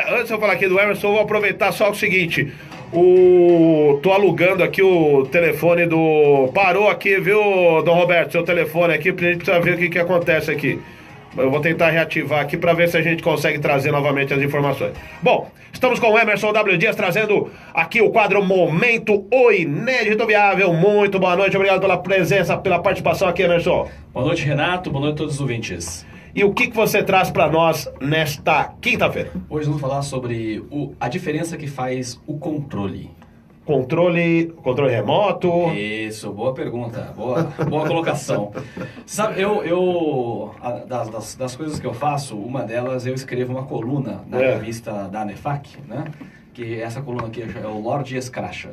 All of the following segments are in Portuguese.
Antes de eu falar aqui do Emerson, eu vou aproveitar só o seguinte. Tô alugando aqui o telefone do... Parou aqui, viu, Dom Roberto, seu telefone aqui, pra gente precisar ver o que acontece aqui. Eu vou tentar reativar aqui pra ver se a gente consegue trazer novamente as informações. Bom, estamos com o Emerson W. Dias trazendo aqui o quadro Momento O Inédito Viável. Muito boa noite, obrigado pela presença, pela participação aqui, Emerson. Boa noite, Renato, boa noite a todos os ouvintes. E o que você traz pra nós nesta quinta-feira? Hoje vamos falar sobre a diferença que faz o controle. Controle remoto? Isso, boa pergunta, boa colocação. Sabe, das coisas que eu faço, uma delas eu escrevo uma coluna na revista da ANEFAC, né? Que essa coluna aqui é o Lorde Escracha.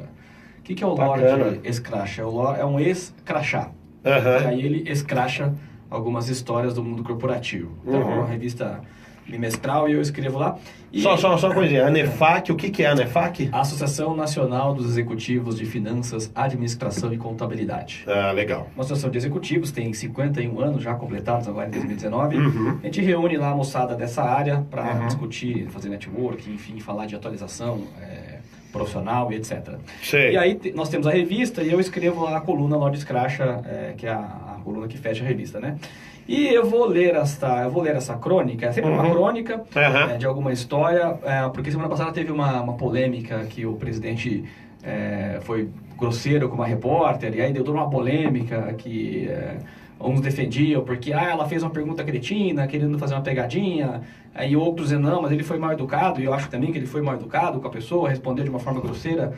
O que é o Lorde Escracha? É um ex-crachá. E aí ele escracha algumas histórias do mundo corporativo. Então é uma revista bimestral e eu escrevo lá. E só uma coisinha, ANEFAC, o que é a ANEFAC? Associação Nacional dos Executivos de Finanças, Administração e Contabilidade. Ah, legal. Uma associação de executivos, tem 51 anos já completados agora em 2019. A gente reúne lá a moçada dessa área para discutir, fazer network, enfim, falar de atualização profissional e etc. Sei. E aí nós temos a revista e eu escrevo lá a coluna Lorde Escracha, que é a coluna que fecha a revista, né? E eu vou ler essa crônica, é sempre uma crônica de alguma história, porque semana passada teve uma polêmica que o presidente foi grosseiro com uma repórter, e aí deu toda uma polêmica que uns defendiam porque ela fez uma pergunta cretina, querendo fazer uma pegadinha, aí outros dizendo, não, mas ele foi mal educado, e eu acho também que ele foi mal educado com a pessoa, respondeu de uma forma grosseira,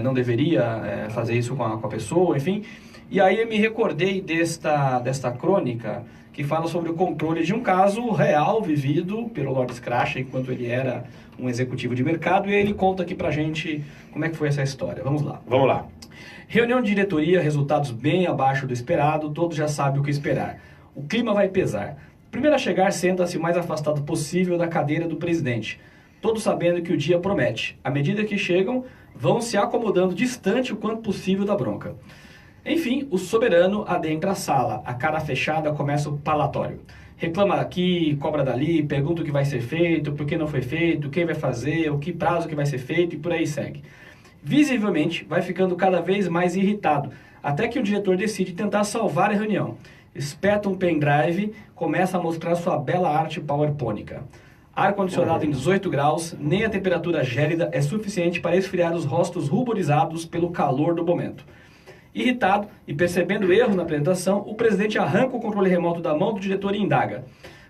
não deveria fazer isso com a pessoa, enfim. E aí eu me recordei desta crônica que fala sobre o controle de um caso real vivido pelo Lorde Escracha enquanto ele era um executivo de mercado, e ele conta aqui pra gente como é que foi essa história. Vamos lá. Vamos lá. Reunião de diretoria, resultados bem abaixo do esperado, todos já sabem o que esperar. O clima vai pesar. Primeiro a chegar, senta-se o mais afastado possível da cadeira do presidente, todos sabendo que o dia promete. À medida que chegam, vão se acomodando distante o quanto possível da bronca. Enfim, o soberano adentra a sala, a cara fechada começa o palatório. Reclama aqui, cobra dali, pergunta o que vai ser feito, por que não foi feito, quem vai fazer, o que prazo que vai ser feito e por aí segue. Visivelmente, vai ficando cada vez mais irritado, até que o diretor decide tentar salvar a reunião. Espeta um pendrive, começa a mostrar sua bela arte powerpônica. Ar-condicionado em 18 graus, nem a temperatura gélida é suficiente para esfriar os rostos ruborizados pelo calor do momento. Irritado e percebendo o erro na apresentação, o presidente arranca o controle remoto da mão do diretor e indaga.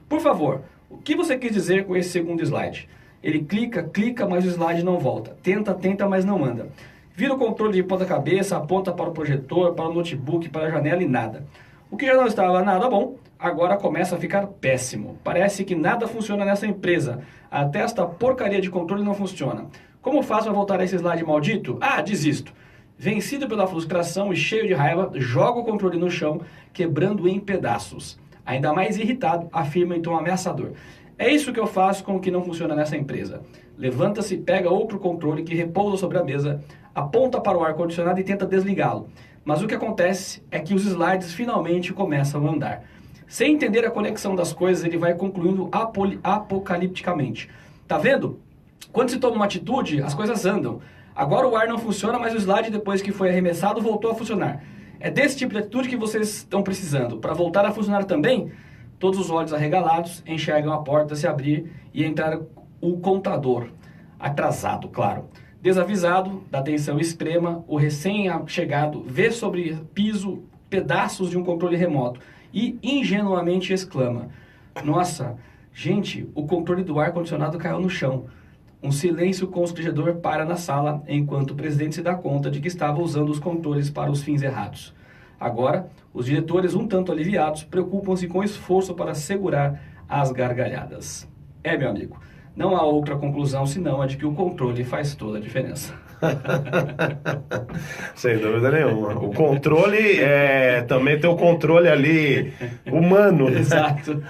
Por favor, o que você quis dizer com esse segundo slide? Ele clica, mas o slide não volta. Tenta, mas não anda. Vira o controle de ponta cabeça, aponta para o projetor, para o notebook, para a janela e nada. O que já não estava nada bom, agora começa a ficar péssimo. Parece que nada funciona nessa empresa. Até esta porcaria de controle não funciona. Como faço para voltar a esse slide maldito? Desisto. Vencido pela frustração e cheio de raiva, joga o controle no chão, quebrando-o em pedaços. Ainda mais irritado, afirma em tom ameaçador. É isso que eu faço com o que não funciona nessa empresa. Levanta-se, pega outro controle que repousa sobre a mesa, aponta para o ar-condicionado e tenta desligá-lo. Mas o que acontece é que os slides finalmente começam a andar. Sem entender a conexão das coisas, ele vai concluindo apocalipticamente. Tá vendo? Quando se toma uma atitude, as coisas andam. Agora o ar não funciona, mas o slide, depois que foi arremessado, voltou a funcionar. É desse tipo de atitude que vocês estão precisando. Para voltar a funcionar também, todos os olhos arregalados enxergam a porta se abrir e entrar o contador. Atrasado, claro. Desavisado, da tensão extrema, o recém-chegado vê sobre piso pedaços de um controle remoto e ingenuamente exclama: nossa, gente, o controle do ar-condicionado caiu no chão. Um silêncio constrangedor para na sala, enquanto o presidente se dá conta de que estava usando os controles para os fins errados. Agora, os diretores, um tanto aliviados, preocupam-se com esforço para segurar as gargalhadas. Meu amigo, não há outra conclusão senão a de que o controle faz toda a diferença. Sem dúvida nenhuma. O controle também tem o controle ali humano. Exato.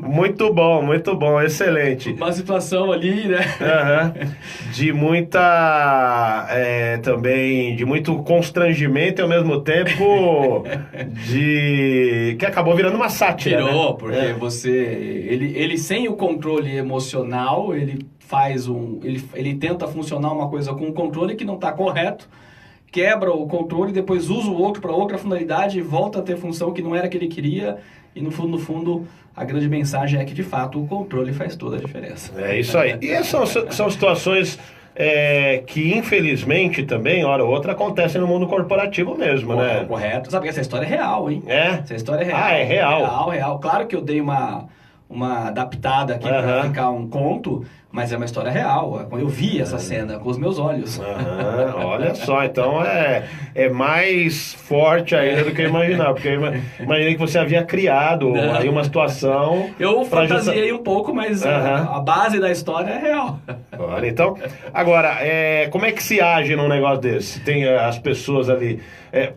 Muito bom, excelente. Uma situação ali, né? De muita também de muito constrangimento e ao mesmo tempo que acabou virando uma sátira. Virou, né? Porque ele sem o controle emocional, ele ele tenta funcionar uma coisa com um controle que não está correto, quebra o controle, depois usa o outro para outra finalidade e volta a ter função que não era que ele queria. E no fundo, a grande mensagem é que, de fato, o controle faz toda a diferença. É isso aí. E são situações que, infelizmente, também, hora ou outra, acontecem no mundo corporativo mesmo, né? Correto. Sabe que essa história é real, hein? É? Essa história é real. Ah, é real? Real. Claro que eu dei uma adaptada aqui para ficar um conto, mas é uma história real. Eu vi essa cena com os meus olhos. Olha só, então é mais forte ainda do que eu imaginava, porque eu imaginei que você havia criado aí uma situação... Eu fantasiei um pouco, mas a base da história é real. Olha, então, agora, como é que se age num negócio desse? Tem as pessoas ali...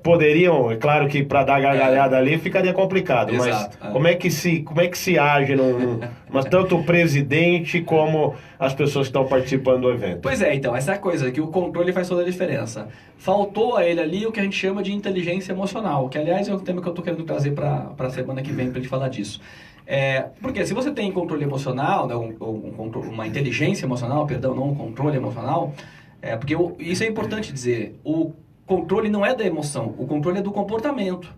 poderiam, é claro que para dar gargalhada ali ficaria complicado, Exato, mas como é que se age mas tanto o presidente como as pessoas que estão participando do evento? Pois é, então, essa coisa que o controle faz toda a diferença. Faltou a ele ali o que a gente chama de inteligência emocional, que aliás é um tema que eu estou querendo trazer para a semana que vem para a gente falar disso. Porque se você tem controle emocional, né, uma inteligência emocional, perdão, não um controle emocional, porque isso é importante dizer, o controle não é da emoção, o controle é do comportamento.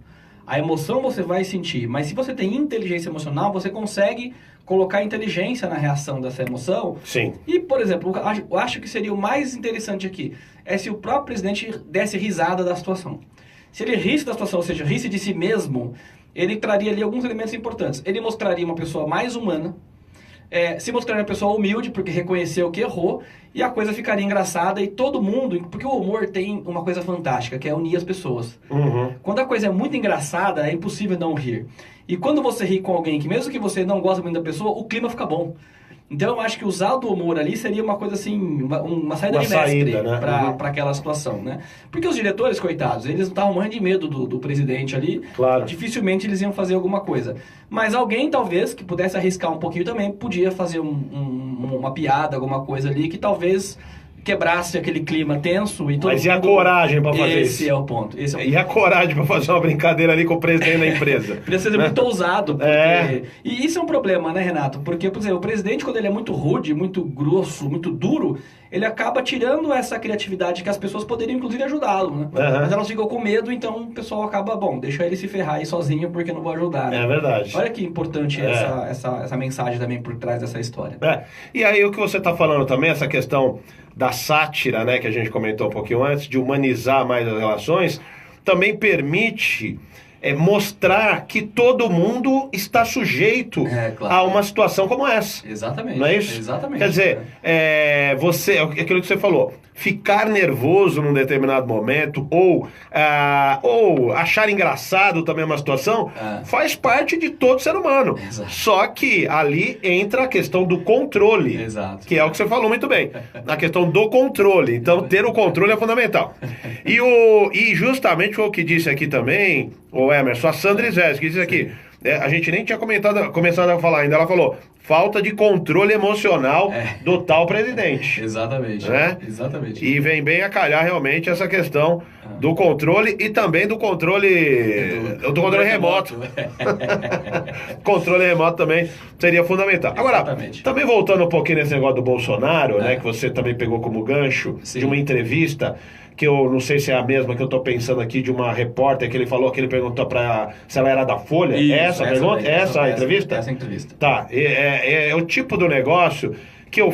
A emoção você vai sentir, mas se você tem inteligência emocional, você consegue colocar inteligência na reação dessa emoção. Sim. E, por exemplo, eu acho que seria o mais interessante aqui, se o próprio presidente desse risada da situação. Se ele risse da situação, ou seja, risse de si mesmo, ele traria ali alguns elementos importantes. Ele mostraria uma pessoa mais humana, se mostraria uma pessoa humilde, porque reconheceu que errou, e a coisa ficaria engraçada e todo mundo... Porque o humor tem uma coisa fantástica, que é unir as pessoas. Uhum. Quando a coisa é muito engraçada, é impossível não rir. E quando você ri com alguém que, mesmo que você não gosta muito da pessoa, o clima fica bom. Então eu acho que usar do humor ali seria uma coisa assim, uma saída de mestre, né? Para aquela situação, né? Porque os diretores, coitados, eles estavam morrendo de medo do presidente ali. Claro. Dificilmente eles iam fazer alguma coisa. Mas alguém, talvez, que pudesse arriscar um pouquinho também, podia fazer uma piada, alguma coisa ali, que talvez quebrasse aquele clima tenso e todo Mas e a coragem para fazer isso? Esse é o ponto. E a coragem para fazer uma brincadeira ali com o presidente da empresa? Precisa ser muito ousado. E isso é um problema, né, Renato? Porque, por exemplo, o presidente, quando ele é muito rude, muito grosso, muito duro, ele acaba tirando essa criatividade que as pessoas poderiam, inclusive, ajudá-lo, né? Mas elas ficam com medo, então o pessoal acaba, deixa ele se ferrar aí sozinho porque não vou ajudar, né? É verdade. Olha que importante essa mensagem também por trás dessa história. E aí o que você está falando também, essa questão da sátira, né, que a gente comentou um pouquinho antes, de humanizar mais as relações, também permite mostrar que todo mundo está sujeito a uma situação como essa. Exatamente. Não é isso? Exatamente. Quer dizer, aquilo que você falou, ficar nervoso num determinado momento ou achar engraçado também uma situação faz parte de todo ser humano. Exato. Só que ali entra a questão do controle. Exato. Que é o que você falou muito bem. A questão do controle. Então, ter o controle é fundamental. E justamente foi o que disse aqui também o Emerson, a Sandra Izés, que disse aqui, a gente nem tinha começado a falar ainda, ela falou, falta de controle emocional do tal presidente. Exatamente. Né? Exatamente. E vem bem a calhar realmente essa questão do controle e também do controle remoto. Controle remoto também seria fundamental. Agora, também voltando um pouquinho nesse negócio do Bolsonaro, né, que você também pegou como gancho de uma entrevista, que eu não sei se é a mesma que eu tô pensando aqui, de uma repórter que ele falou, que ele perguntou se ela era da Folha. Essa pergunta? Essa entrevista? Essa entrevista. Tá, é o tipo do negócio que eu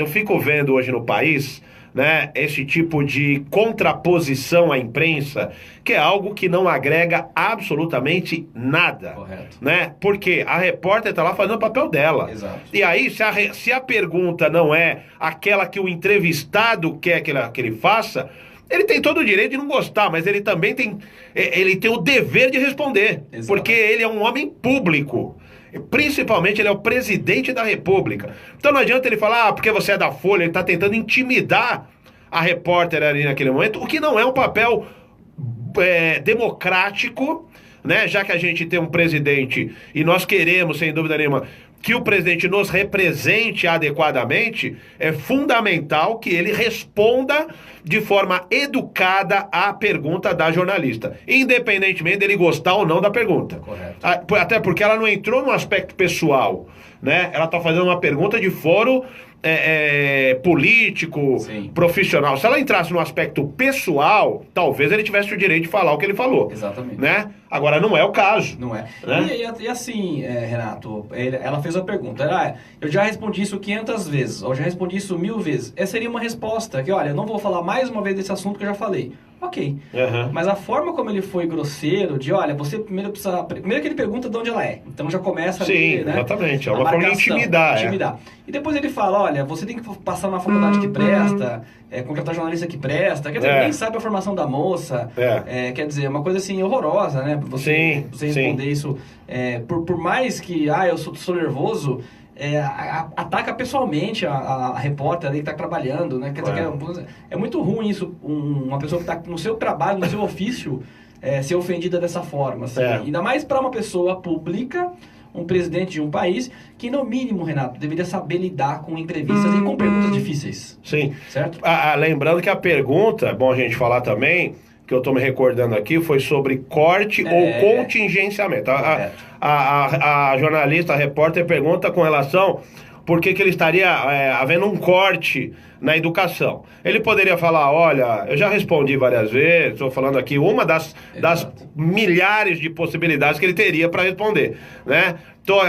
fico vendo hoje no país, né, esse tipo de contraposição à imprensa, que é algo que não agrega absolutamente nada. Correto. Né? Porque a repórter está lá fazendo o papel dela. Exato. E aí, se a pergunta não é aquela que o entrevistado quer que ele faça, ele tem todo o direito de não gostar, mas ele também tem o dever de responder. Exato. Porque ele é um homem público. Principalmente ele é o presidente da República. Então não adianta ele falar, porque você é da Folha, ele está tentando intimidar a repórter ali naquele momento, o que não é um papel democrático, né? Já que a gente tem um presidente e nós queremos, sem dúvida nenhuma, que o presidente nos represente adequadamente, é fundamental que ele responda de forma educada à pergunta da jornalista, independentemente dele gostar ou não da pergunta. Correto. Até porque ela não entrou no aspecto pessoal, né? Ela tá fazendo uma pergunta de foro político, Sim. profissional. Se ela entrasse no aspecto pessoal, talvez ele tivesse o direito de falar o que ele falou. Exatamente. Né? Agora, não é o caso. Não é. Né? E assim, Renato, ela fez a pergunta. Eu já respondi isso 500 vezes, ou já respondi isso 1000 vezes. Essa seria uma resposta que, olha, eu não vou falar mais uma vez desse assunto que eu já falei. Ok. Uhum. Mas a forma como ele foi grosseiro, de, olha, você primeiro precisa... Primeiro que ele pergunta de onde ela é. Então já começa ali, né? Exatamente. É uma forma de intimidar. E depois ele fala, olha, você tem que passar numa faculdade que presta, contratar jornalista que presta. Quer dizer, nem sabe a formação da moça. Quer dizer, uma coisa assim horrorosa, né? Você responder isso. Por mais que, eu sou nervoso... ataca pessoalmente a repórter ali que está trabalhando, né? Quer dizer, é muito ruim isso, uma pessoa que está no seu trabalho, no seu ofício, ser ofendida dessa forma. Assim. Ainda mais para uma pessoa pública, um presidente de um país, que no mínimo, Renato, deveria saber lidar com entrevistas e com perguntas difíceis. Sim. Certo? Lembrando que a pergunta, é bom a gente falar também, que eu estou me recordando aqui, foi sobre corte ou contingenciamento. A jornalista, a repórter, pergunta com relação por que ele estaria havendo um corte na educação. Ele poderia falar, olha, eu já respondi várias vezes, estou falando aqui uma das milhares de possibilidades que ele teria para responder, né? Então,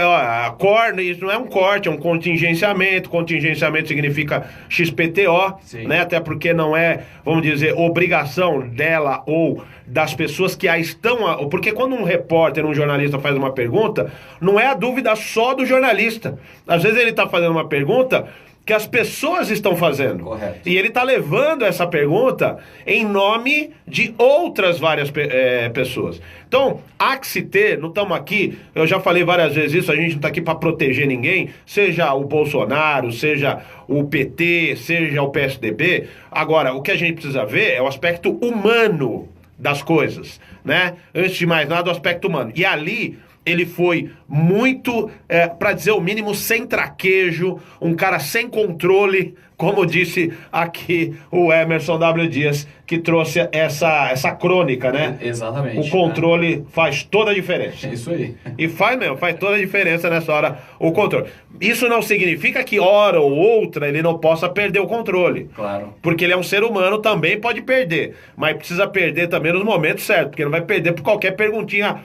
isso não é um corte, é um contingenciamento. Contingenciamento significa XPTO, né? Até porque não é, vamos dizer, obrigação dela ou das pessoas que estão... Porque quando um repórter, um jornalista faz uma pergunta, não é a dúvida só do jornalista. Às vezes ele está fazendo uma pergunta que as pessoas estão fazendo. Correto. E ele está levando essa pergunta em nome de outras várias pessoas. Então, há que se ter, não estamos aqui, eu já falei várias vezes isso, a gente não está aqui para proteger ninguém, seja o Bolsonaro, seja o PT, seja o PSDB. Agora, o que a gente precisa ver é o aspecto humano das coisas, né? Antes de mais nada, o aspecto humano. E ali... ele foi muito, para dizer o mínimo, sem traquejo, um cara sem controle, como disse aqui o Emerson W. Dias, que trouxe essa crônica, né? Exatamente. O controle faz toda a diferença. É isso aí. E faz toda a diferença nessa hora, o controle. Isso não significa que hora ou outra ele não possa perder o controle. Claro. Porque ele é um ser humano, também pode perder. Mas precisa perder também nos momentos certos, porque não vai perder por qualquer perguntinha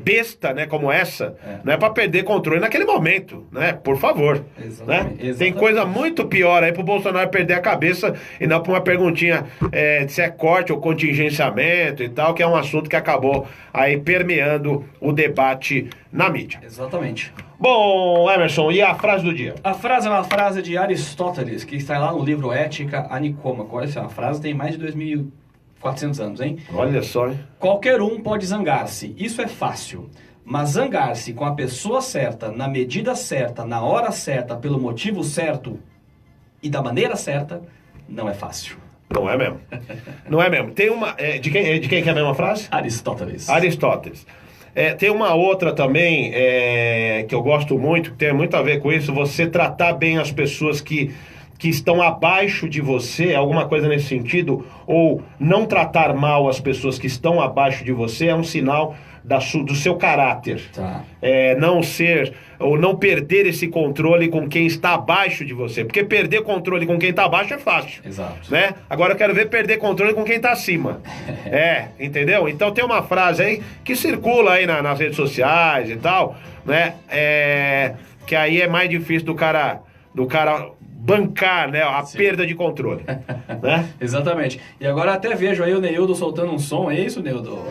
besta, né, como essa, não é pra perder controle naquele momento, né, por favor. Exatamente. Né? Tem coisa muito pior aí pro Bolsonaro perder a cabeça e não pra uma perguntinha se é corte ou contingenciamento e tal, que é um assunto que acabou aí permeando o debate na mídia. Exatamente. Bom, Emerson, e a frase do dia? A frase é uma frase de Aristóteles, que está lá no livro Ética a Nicômaco. Olha, essa frase tem mais de 2.400 anos, hein? Olha só, hein? Qualquer um pode zangar-se, isso é fácil. Mas zangar-se com a pessoa certa, na medida certa, na hora certa, pelo motivo certo e da maneira certa, não é fácil. Não é mesmo. Não é mesmo. Tem uma... de quem que é a mesma frase? Aristóteles. Aristóteles. Tem uma outra também que eu gosto muito, que tem muito a ver com isso, você tratar bem as pessoas que estão abaixo de você, alguma coisa nesse sentido, ou não tratar mal as pessoas que estão abaixo de você é um sinal do seu caráter. Tá. Não ser, ou não perder esse controle com quem está abaixo de você, porque perder controle com quem está abaixo é fácil. Exato. Né? Agora eu quero ver perder controle com quem está acima. Entendeu? Então tem uma frase aí que circula aí nas redes sociais e tal, né? Que aí é mais difícil do cara bancar, né, a perda de controle. Né? Exatamente. E agora até vejo aí o Neildo soltando um som, é isso, Neildo?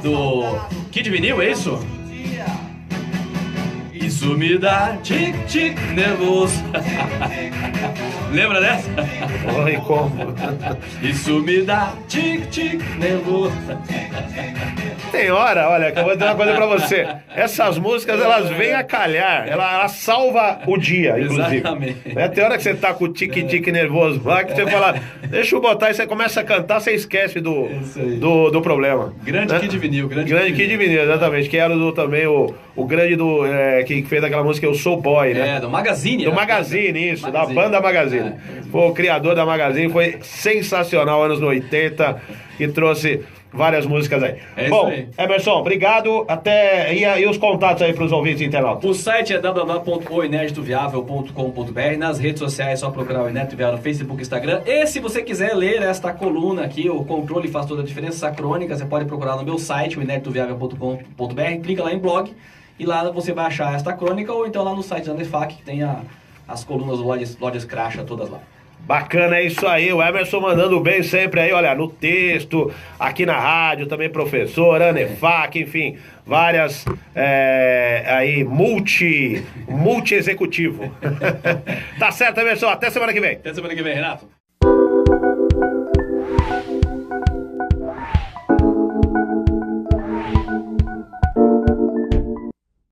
Do Kid Vinil, é isso? Isso me dá tic-tic nervoso. Lembra dessa? Oi, como? Isso me dá tic-tic nervoso. Tem hora, olha, que eu vou dizer uma coisa pra você. Essas músicas, elas vêm a calhar. Ela salva o dia, inclusive. Exatamente. Tem hora que você tá com o tique-tique nervoso lá, que você fala, deixa eu botar, e você começa a cantar, você esquece do problema. Grande, né? Kid Vinil. Grande Kid Vinil, exatamente. Que era também o grande que fez aquela música Eu Sou Boy, né? Do Magazine. Do Magazine, isso, Magazine. Da banda Magazine. Foi o criador da Magazine, foi sensacional, anos 80, que trouxe várias músicas aí. É isso Bom, aí. Emerson, obrigado. Até. E os contatos aí pros ouvintes internautas? O site é www.oineditoviável.com.br. Nas redes sociais é só procurar o Inédito Viável no Facebook, Instagram. E se você quiser ler esta coluna aqui, o controle faz toda a diferença, essa crônica, você pode procurar no meu site, o ineditoviável.com.br, clica lá em blog e lá você vai achar esta crônica, ou então lá no site da Nefac, que tem as colunas do Lojas Cracha todas lá. Bacana, é isso aí, o Emerson mandando bem sempre aí, olha, no texto, aqui na rádio, também professor, Anefac, enfim, várias, aí, multi-executivo. Tá certo, Emerson, até semana que vem. Até semana que vem, Renato.